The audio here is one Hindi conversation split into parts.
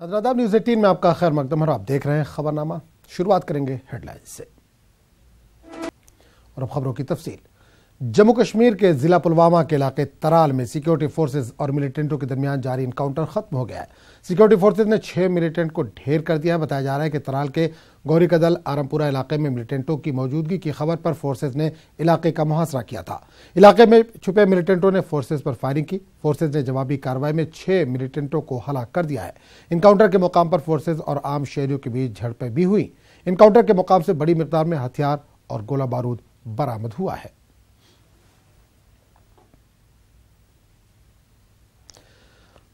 आदाब न्यूज़ 18 में आपका खैर मकदम है और आप देख रहे हैं खबरनामा। शुरुआत करेंगे हेडलाइंस से और अब खबरों की तफसील। जम्मू कश्मीर के जिला पुलवामा के इलाके तराल में सिक्योरिटी फोर्सेज और मिलिटेंटों के दरमियान जारी इनकाउंटर खत्म हो गया है। सिक्योरिटी फोर्सेज ने 6 मिलिटेंट को ढेर कर दिया है। बताया जा रहा है कि तराल के गौरी कदल आरमपुरा इलाके में मिलिटेंटों की मौजूदगी की खबर पर फोर्सेज ने इलाके का मुहासरा किया था। इलाके में छुपे मिलिटेंटों ने फोर्सेज पर फायरिंग की। फोर्सेज ने जवाबी कार्रवाई में 6 मिलिटेंटों को हलाक कर दिया है। इनकाउंटर के मुकाम पर फोर्सेज और आम शहरियों के बीच झड़पें भी हुई। इनकाउंटर के मुकाम से बड़ी मिकदार में हथियार और गोला बारूद बरामद हुआ है।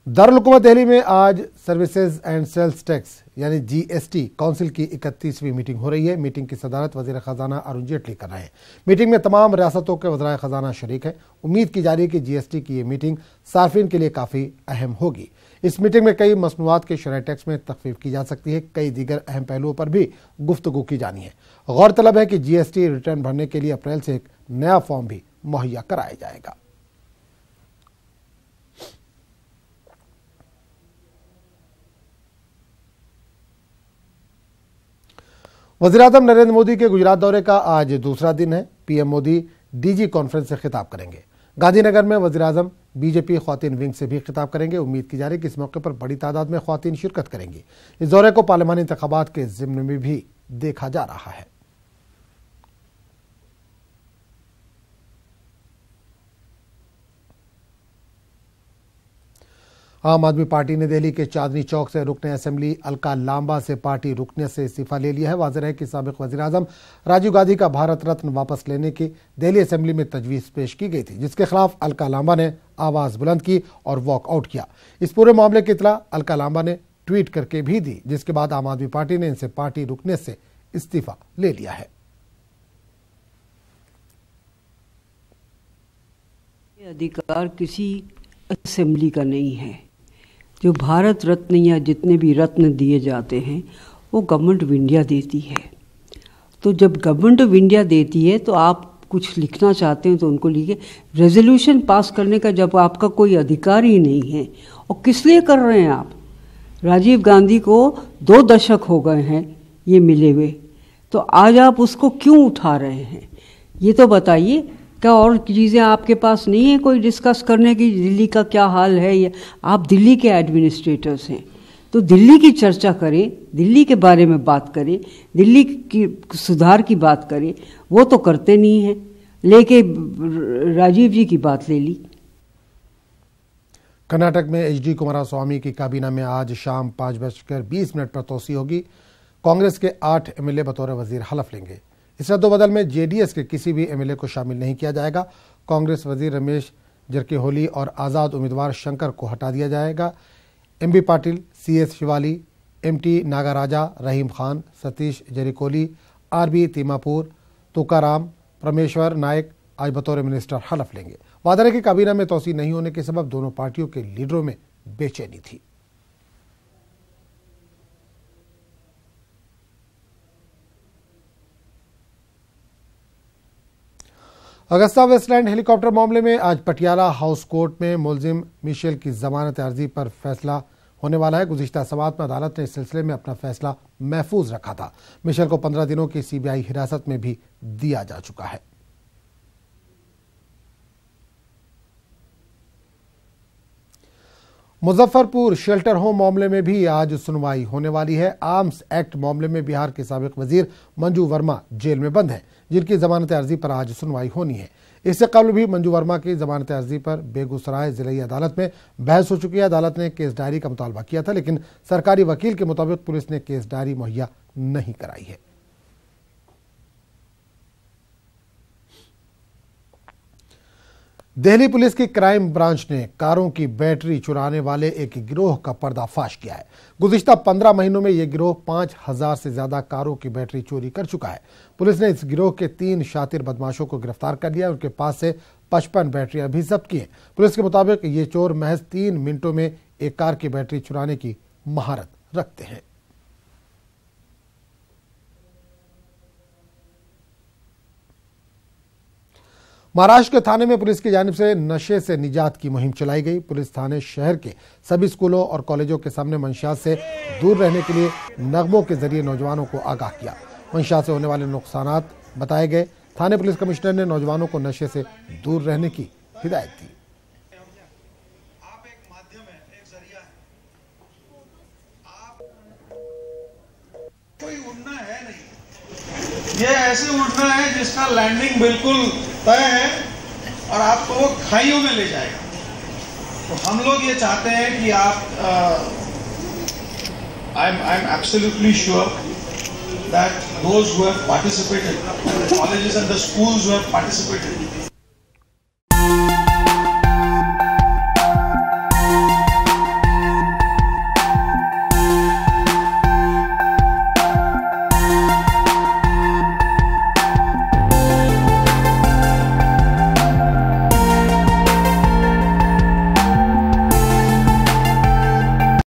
दारुल हुकूमत दिल्ली में आज सर्विसेज एंड सेल्स टैक्स यानी जीएसटी काउंसिल की 31वीं मीटिंग हो रही है। मीटिंग की सदारत वजीर खजाना अरुण जेटली कर रहे हैं। मीटिंग में तमाम रियासतों के वज़राए खजाना शरीक हैं। उम्मीद की जा रही है कि जीएसटी की ये मीटिंग सार्फिन के लिए काफ़ी अहम होगी। इस मीटिंग में कई मसनूआत के शरह टैक्स में तखफीफ की जा सकती है। कई दीगर अहम पहलुओं पर भी गुफ्तगू की जानी है। गौरतलब है कि जीएसटी रिटर्न भरने के लिए अप्रैल से एक नया फॉर्म भी मुहैया कराया जाएगा। वज़ीर-ए-आज़म नरेंद्र मोदी के गुजरात दौरे का आज दूसरा दिन है। पीएम मोदी डीजी कॉन्फ्रेंस से खिताब करेंगे। गांधीनगर में वज़ीर-ए-आज़म बीजेपी ख्वातीन विंग से भी खिताब करेंगे। उम्मीद की जा रही है कि इस मौके पर बड़ी तादाद में ख्वातीन शिरकत करेंगी। इस दौरे को पार्लियामानी इंतखाबात के ज़िम्न में भी देखा जा रहा है। आम आदमी पार्टी ने दिल्ली के चांदनी चौक से रुकने असेंबली अलका लांबा से पार्टी रुकने से इस्तीफा ले लिया है। वाज़ेह है कि साबिक वज़ीर-ए-आज़म राजीव गांधी का भारत रत्न वापस लेने की दिल्ली असेंबली में तजवीज़ पेश की गई थी, जिसके खिलाफ अलका लांबा ने आवाज़ बुलंद की और वॉकआउट किया। इस पूरे मामले की इत्तला अलका लांबा ने ट्वीट करके भी दी, जिसके बाद आम आदमी पार्टी ने इनसे पार्टी रुकने से इस्तीफा ले लिया है। अधिकार किसी असेंबली का नहीं है। जो भारत रत्न या जितने भी रत्न दिए जाते हैं वो गवर्नमेंट ऑफ इंडिया देती है। तो जब गवर्नमेंट ऑफ इंडिया देती है तो आप कुछ लिखना चाहते हैं तो उनको लिखिए। रेजोल्यूशन पास करने का जब आपका कोई अधिकार ही नहीं है और किस लिए कर रहे हैं आप? राजीव गांधी को 2 दशक हो गए हैं ये मिले हुए, तो आज आप उसको क्यों उठा रहे हैं? ये तो बताइए। क्या और चीज़ें आपके पास नहीं है कोई डिस्कस करने की? दिल्ली का क्या हाल है? ये आप दिल्ली के एडमिनिस्ट्रेटर्स हैं, तो दिल्ली की चर्चा करें, दिल्ली के बारे में बात करें, दिल्ली की सुधार की बात करें। वो तो करते नहीं हैं, लेके राजीव जी की बात ले ली। कर्नाटक में एचडी कुमारस्वामी की काबीना में आज शाम 5:20 पर तोसी होगी। कांग्रेस के 8 एमएलए बतौर वजीर हलफ लेंगे। इस रद्दोबदल में जेडीएस के किसी भी एमएलए को शामिल नहीं किया जाएगा। कांग्रेस वजीर रमेश जरकीहोली और आज़ाद उम्मीदवार शंकर को हटा दिया जाएगा। MB Patil, CS Shivali, MT Nagaraja, Rahim Khan, Satish Jarkiholi, RB Timmapur, Tukaram, Parameshwar Naik आज बतौर मिनिस्टर हलफ लेंगे। वादा है कि काबीना में तोसी नहीं होने के सबब दोनों पार्टियों के लीडरों में बेचैनी थी। अगस्ता वेस्टलैंड हेलीकॉप्टर मामले में आज पटियाला हाउस कोर्ट में मुलजिम मिशेल की जमानत अर्जी पर फैसला होने वाला है। गुज़िश्ता समात में अदालत ने इस सिलसिले में अपना फैसला महफूज रखा था। मिशेल को 15 दिनों की सीबीआई हिरासत में भी दिया जा चुका है। मुजफ्फरपुर शेल्टर होम मामले में भी आज सुनवाई होने वाली है। आर्म्स एक्ट मामले में बिहार के साबिक वजीर मंजू वर्मा जेल में बंद हैं, जिनकी जमानत अर्जी पर आज सुनवाई होनी है। इससे कबल भी मंजू वर्मा की जमानत अर्जी पर बेगूसराय जिला अदालत में बहस हो चुकी है। अदालत ने केस डायरी का मुतालबा किया था, लेकिन सरकारी वकील के मुताबिक पुलिस ने केस डायरी मुहैया नहीं कराई है। दिल्ली पुलिस की क्राइम ब्रांच ने कारों की बैटरी चुराने वाले एक गिरोह का पर्दाफाश किया है। गुज़िश्ता 15 महीनों में यह गिरोह 5000 से ज्यादा कारों की बैटरी चोरी कर चुका है। पुलिस ने इस गिरोह के 3 शातिर बदमाशों को गिरफ्तार कर लिया। उनके पास से 55 बैटरियां भी जब्त की हैं। पुलिस के मुताबिक ये चोर महज 3 मिनटों में एक कार की बैटरी चुराने की महारत रखते हैं। महाराष्ट्र के थाने में पुलिस की जानिब से नशे से निजात की मुहिम चलाई गई। पुलिस थाने शहर के सभी स्कूलों और कॉलेजों के सामने मंशियात से दूर रहने के लिए नगमों के जरिए नौजवानों को आगाह किया। मंशियात से होने वाले नुकसानात बताए गए। थाने पुलिस कमिश्नर ने नौजवानों को नशे से दूर रहने की हिदायत दी। कोई उड़ना है नहीं, ये ऐसे उड़ना है जिसका लैंडिंग बिल्कुल तय है और आपको वो खाइयों में ले जाएगा। तो हम लोग ये चाहते हैं कि आप I am absolutely sure that those who have participated, the colleges and the schools who have participated,